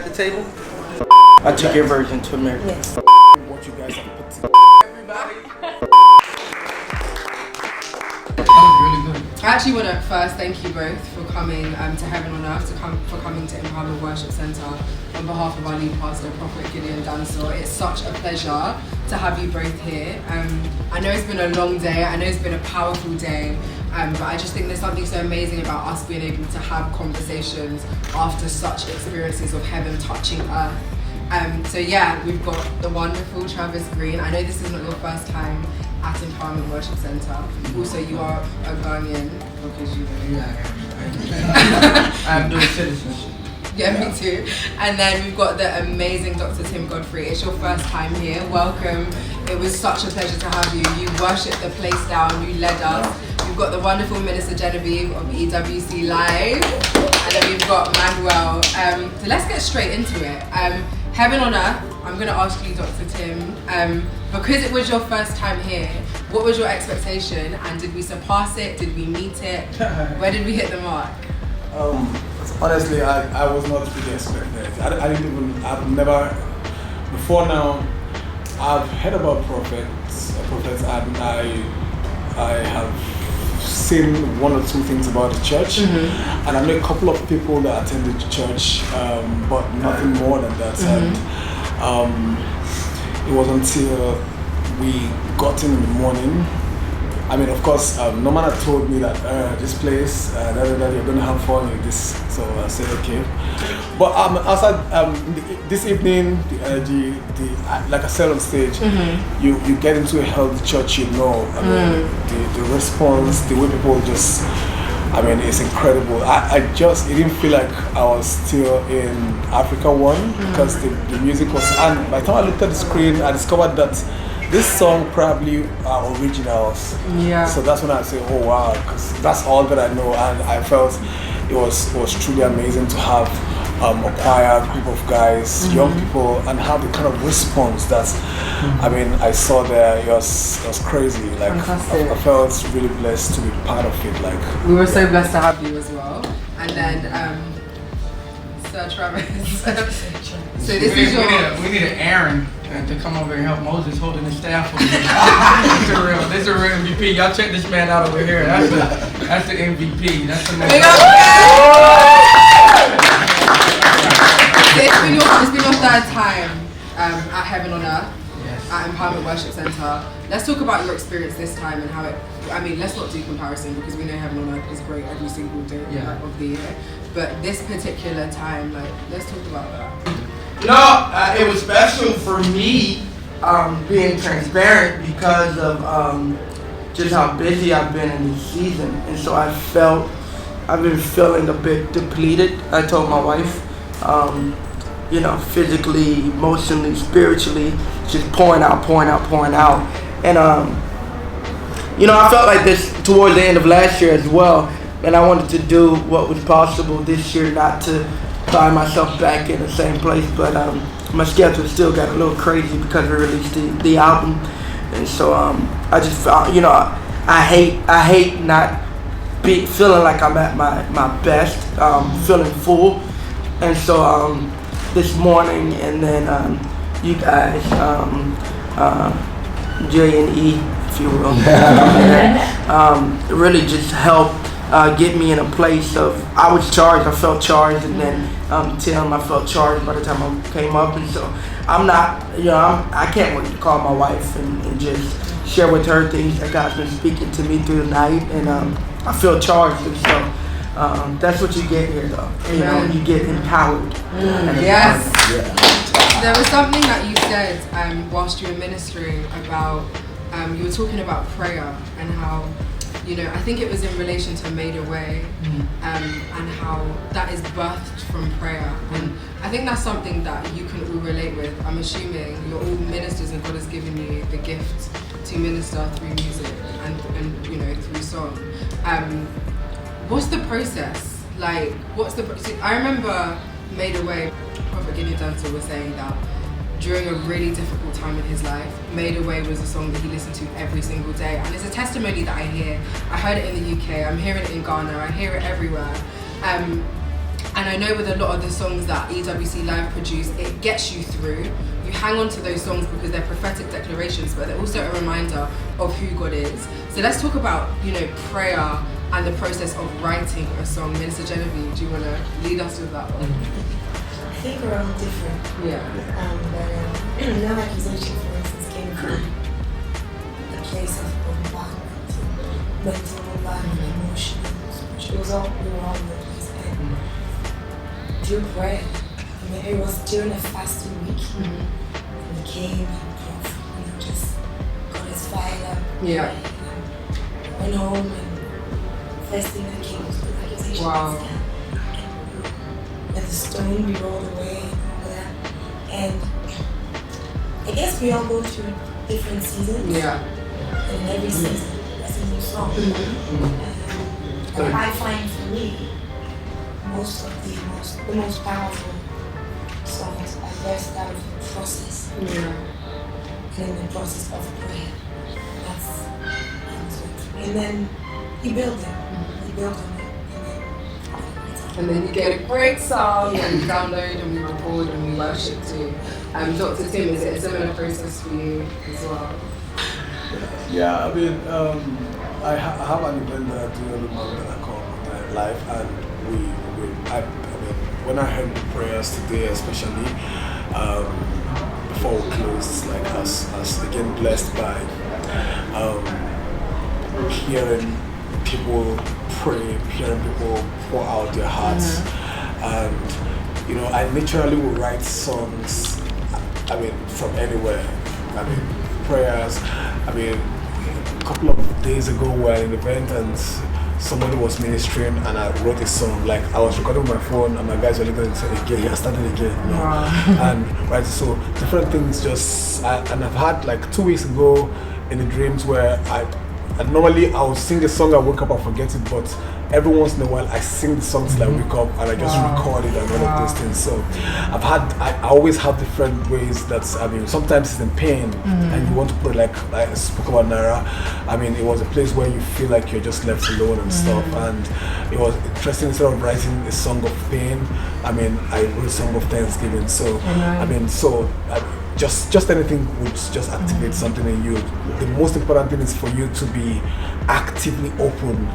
at the table? I took your version to America. Yes. What you guys have put together. Everybody. Really good. I actually want to first thank you both for coming to Heaven on Earth, for coming to Empowerment Worship Centre on behalf of our lead pastor, Prophet Gideon Dansor. It's such a pleasure to have you both here. I know it's been a long day, I know it's been a powerful day, but I just think there's something so amazing about us being able to have conversations after such experiences of heaven touching earth. So yeah, we've got the wonderful Travis Greene. I know this is not your first time at Empowerment Worship Centre. Also, you are a Ghanaian because you know. Yeah, I have dual citizenship. Yeah, me too. And then we've got the amazing Dr. Tim Godfrey. It's your first time here. Welcome. It was such a pleasure to have you. You worshipped the place down. You led us. We've got the wonderful Minister Genevieve of EWC Live. And then we've got Manuel. So let's get straight into it. Heaven on Earth, I'm going to ask you, Dr. Tim, because it was your first time here, what was your expectation, and did we surpass it? Did we meet it? Where did we hit the mark? Honestly, I was not really expecting it. I've never, before now, I've heard about prophets, and I have seen one or two things about the church, and I know a couple of people that attended the church, but nothing more than that. And it was until we got in the morning. I mean, of course, Norman had told me that this place, that you're going to have fun with this, so I said okay. But outside this evening, the energy, like I said on stage, you get into a healthy church, you know. I mean, the response, the way people just, I mean, it's incredible. It didn't feel like I was still in Africa One, because the music was, and by the time I looked at the screen, I discovered that this song probably are originals. Yeah. So that's when I say, oh wow, because that's all that I know, and I felt it was truly amazing to have a choir, group of guys, young people, and have the kind of response that I mean I saw there. It was crazy. Like I felt really blessed to be part of it. Like we were so blessed to have you as well. And then Sir Travis. So this is your. We need an Aaron to come over and help Moses holding the staff over here. This is a real MVP. Y'all check this man out over here. That's the MVP. That's the man. It's been your third time at Heaven on Earth, Yes. at Empowerment Worship Centre. Let's talk about your experience this time and how it. I mean, let's not do comparison because we know Heaven on Earth is great every single day of the year. But this particular time, like, let's talk about that. No, it was special for me, being transparent because of just how busy I've been in this season, and so I've been feeling a bit depleted. I told my wife, you know, physically, emotionally, spiritually, just pouring out, and you know, I felt like this towards the end of last year as well, and I wanted to do what was possible this year, not to find myself back in the same place, but my schedule still got a little crazy because we released the album, and so I just found, you know, I hate not feeling like I'm at my best, feeling full, and so this morning, and then you guys, J&E, if you will, really just helped get me in a place of, I was charged, I felt charged, and then Tim, I felt charged by the time I came up, and so I'm not, you know, I can't wait to call my wife and just share with her things that God's been speaking to me through the night, and I feel charged, and so that's what you get here, though. You know, you get empowered. Yes. There was something that you said whilst you were ministering about, you were talking about prayer and how, you know, I think it was in relation to Made a Way, and how that is birthed from prayer. And I think that's something that you can all relate with. I'm assuming you're all ministers and God has given you the gift to minister through music and you know, through song. What's the process? Like, I remember Made a Way, Prophet Gideon Dansor was saying that during a really difficult time in his life, Made a Way was a song that he listened to every single day. And it's a testimony that I hear. I heard it in the UK, I'm hearing it in Ghana, I hear it everywhere. And And I know with a lot of the songs that EWC Live produce, it gets you through. You hang on to those songs because they're prophetic declarations, but they're also a reminder of who God is. So let's talk about, prayer and the process of writing a song. Minister Genevieve, do you want to lead us with that one? I think we're all different. Yeah. But no accusation, for instance, came from a place of bombardment, mental bombardment, emotions, which was all, we were all in the place. And through prayer, it was during a fasting week, and we came and just got us fired up. Yeah. Went home, and first thing that came was the accusation. Wow. Let the stone be rolled away and all that. And I guess we all go through different seasons. Yeah. And in every season, there's a new song. And I find for me, the most powerful songs are birthed out of the process. Yeah. And in the process of prayer. That's and then you build it. You build on it. And then you get a great song and we download and we record and we worship too. Dr. Tim, is it a similar process for you as well? Yeah, I mean, I have an event that I do every month that I call Live, and I mean, when I heard the prayers today, especially before we close, like us again blessed by hearing people pray, hearing people pour out their hearts, and I naturally will write songs. I mean, from anywhere. I mean, prayers. I mean, a couple of days ago we were at an event and somebody was ministering and I wrote a song. Like I was recording my phone and my guys were looking and saying again, I started again. And right, so different things and I've had like 2 weeks ago in the dreams where and normally I would sing the song, I wake up, I forget it, but every once in a while I sing the songs till I wake up and I just record it and all of those things. So I always have different ways sometimes it's in pain and you want to put it like I spoke about Naira. I mean, it was a place where you feel like you're just left alone and stuff, and it was interesting. Instead of writing a song of pain, I mean, I wrote a song of thanksgiving. So I mean, just anything would just activate something in you. The most important thing is for you to be actively open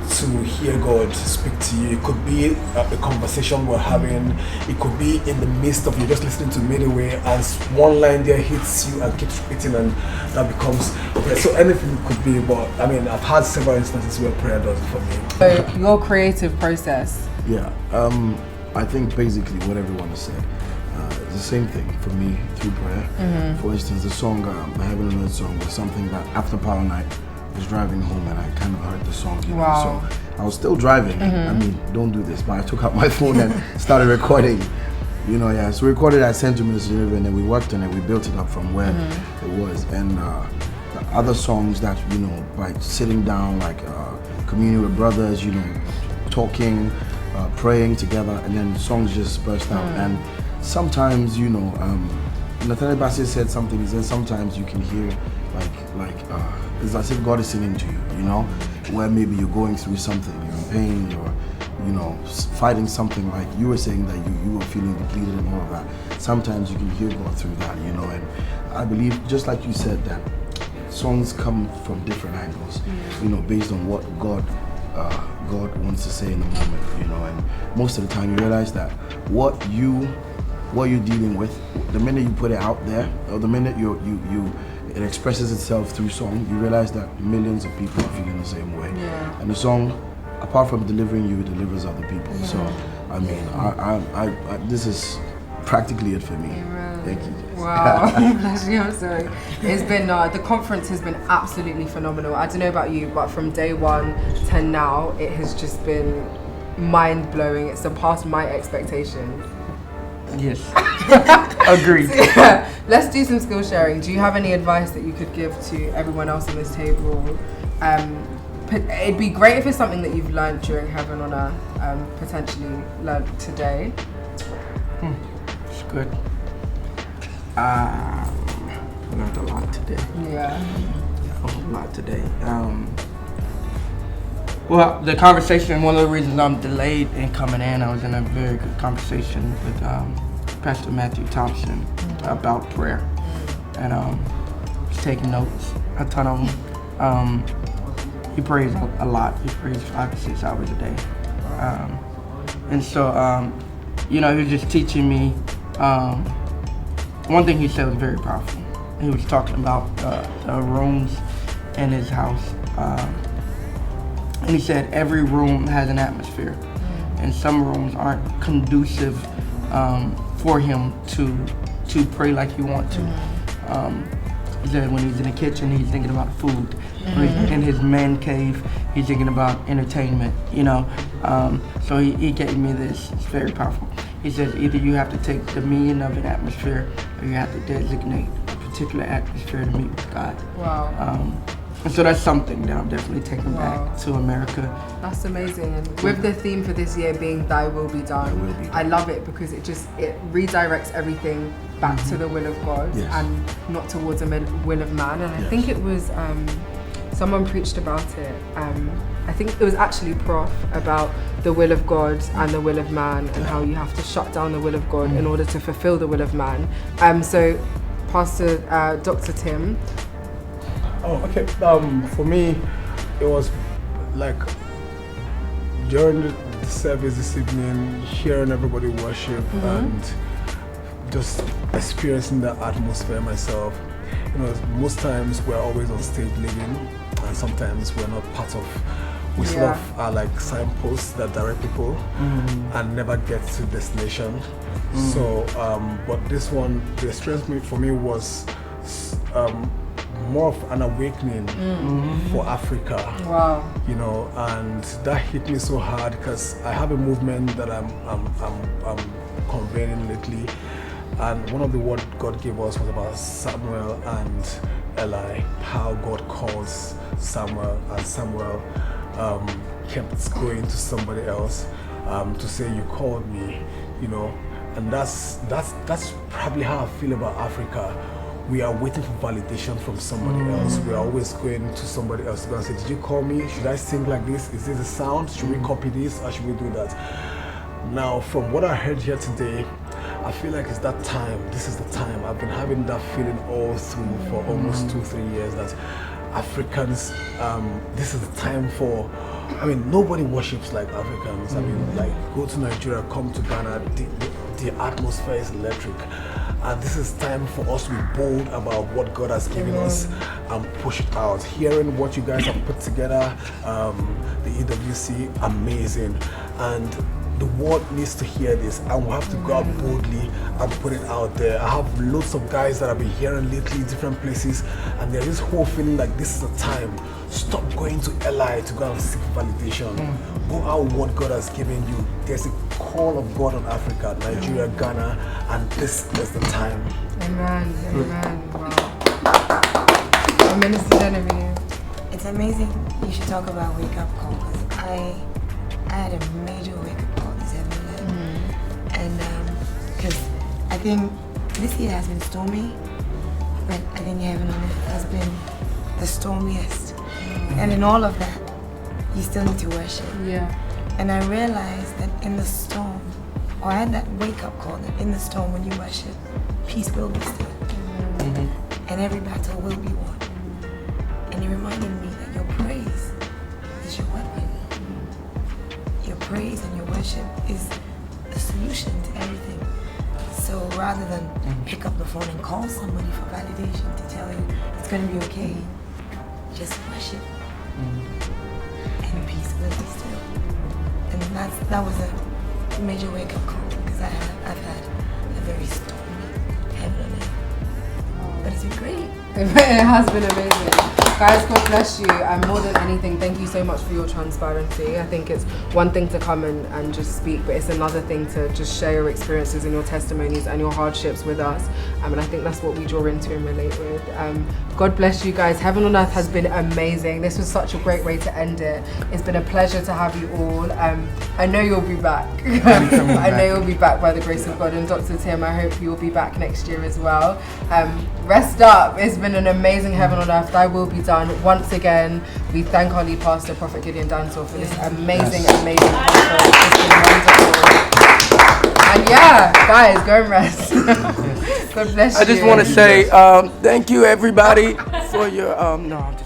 to hear God speak to you. It could be a conversation we're having. It could be in the midst of you just listening to Midway as one line there hits you and keeps repeating, and that becomes so anything could be. But I mean, I've had several instances where prayer does it for me. So your creative process. Yeah, I think basically what everyone has said. It's the same thing for me through prayer. For instance, the song, the Heaven and Earth song was something that after Power Night, I was driving home and I kind of heard the song, you know, so I was still driving. I mean, don't do this, but I took out my phone and started recording, so we recorded at St. Minister and then we worked on it, we built it up from where it was. And the other songs that, by sitting down, like communion with brothers, talking, praying together, and then songs just burst out. And sometimes, Nathaniel Bassett said something. He said sometimes you can hear it's as if God is singing to you, where maybe you're going through something, you're in pain, you're, fighting something, like you were saying that you were feeling depleted and all of that. Sometimes you can hear God through that, and I believe, just like you said, that songs come from different angles, based on what God wants to say in the moment, and most of the time you realize that what you're dealing with, the minute you put it out there, or the minute it expresses itself through song, you realize that millions of people are feeling the same way. And the song, apart from delivering you, it delivers other people. So, I mean, I this is practically it for me. Thank you. Wow, I'm sorry. It's been, the conference has been absolutely phenomenal. I don't know about you, but from day one to now, it has just been mind-blowing. It surpassed my expectations. Yes. Agreed. So, let's do some skill sharing. Do you have any advice that you could give to everyone else on this table? It'd be great if it's something that you've learned during Heaven on Earth, potentially learned today. It's good. I learned a lot today. Yeah. A whole lot today. Well, the conversation, one of the reasons I'm delayed in coming in, I was in a very good conversation with Pastor Matthew Thompson about prayer. And he's taking notes, a ton of them. He prays a lot. He prays 5 to 6 hours a day. And so, he was just teaching me. One thing he said was very powerful. He was talking about the rooms in his house. And he said every room has an atmosphere, and some rooms aren't conducive for him to pray like he wants to. He said when he's in the kitchen, he's thinking about food. In his man cave, he's thinking about entertainment. So he gave me this. It's very powerful. He says either you have to take dominion of an atmosphere, or you have to designate a particular atmosphere to meet with God. Wow. And so that's something that I'm definitely taking back to America. That's amazing. And with the theme for this year being Thy Will Be Done, I love it because it redirects everything back to the will of God and not towards the will of man. And I think it was, someone preached about it. I think it was actually Prof about the will of God and the will of man and how you have to shut down the will of God in order to fulfill the will of man. So Pastor Dr. Tim. Oh, okay. For me, it was like during the service this evening, hearing everybody worship and just experiencing the atmosphere myself. Most times we're always on stage living, and sometimes we're not part of. We sort of are like signposts that direct people and never get to destination. So, but this one, the experience for me was more of an awakening for Africa. Wow. And that hit me so hard because I have a movement that I'm convening lately, and one of the words God gave us was about Samuel and Eli, how God calls Samuel, and Samuel kept going to somebody else to say, "You called me," and that's probably how I feel about Africa. We are waiting for validation from somebody else. We are always going to somebody else to go and say, "Did you call me? Should I sing like this? Is this a sound? Should we copy this or should we do that?" Now, from what I heard here today, I feel like it's that time. This is the time. I've been having that feeling all through for almost 2-3 years that Africans, this is the time for, nobody worships like Africans. Go to Nigeria, come to Ghana, the atmosphere is electric. And this is time for us to be bold about what God has given us and push it out. Hearing what you guys have put together, the EWC, amazing. And the world needs to hear this, and we'll have to go out boldly and put it out there. I have lots of guys that I've been hearing lately in different places, and there's this whole feeling like this is the time. Stop going to LI to go and seek validation. Go out with what God has given you. There's a call of God on Africa, Nigeria, Ghana, and this is the time. Amen. Wow. Minister Genevieve. It's amazing you should talk about wake up call, because I had a major wake up call this evening. And because I think this year has been stormy, but I think heaven on earth has been the stormiest. And in all of that, you still need to worship. Yeah. And I realized that in the storm, or I had that wake up call that in the storm when you worship, peace will be still. And every battle will be won. And it reminded me that your praise is your weapon. Your praise and your worship is the solution to everything. So rather than pick up the phone and call somebody for validation to tell you it's going to be okay, just worship. And peace will be still. And that was a major wake-up call, because I've had a very stormy heaven on earth. But it's been great. It has been amazing. Guys, God bless you. And more than anything, thank you so much for your transparency. I think it's one thing to come and just speak, but it's another thing to just share your experiences and your testimonies and your hardships with us. And I think that's what we draw into and relate with. God bless you guys. Heaven on Earth has been amazing. This was such a great way to end it. It's been a pleasure to have you all. I know you'll be back. I know you'll be back by the grace of God. And Dr. Tim, I hope you'll be back next year as well. Rest up. It's been an amazing Heaven on Earth. Thy will be done. Once again, we thank our lead pastor, Prophet Gideon Dansel, for this amazing conference. It's been wonderful. And yeah, guys, go and rest. God bless you. I just want to say thank you, everybody, for your. No, I'm just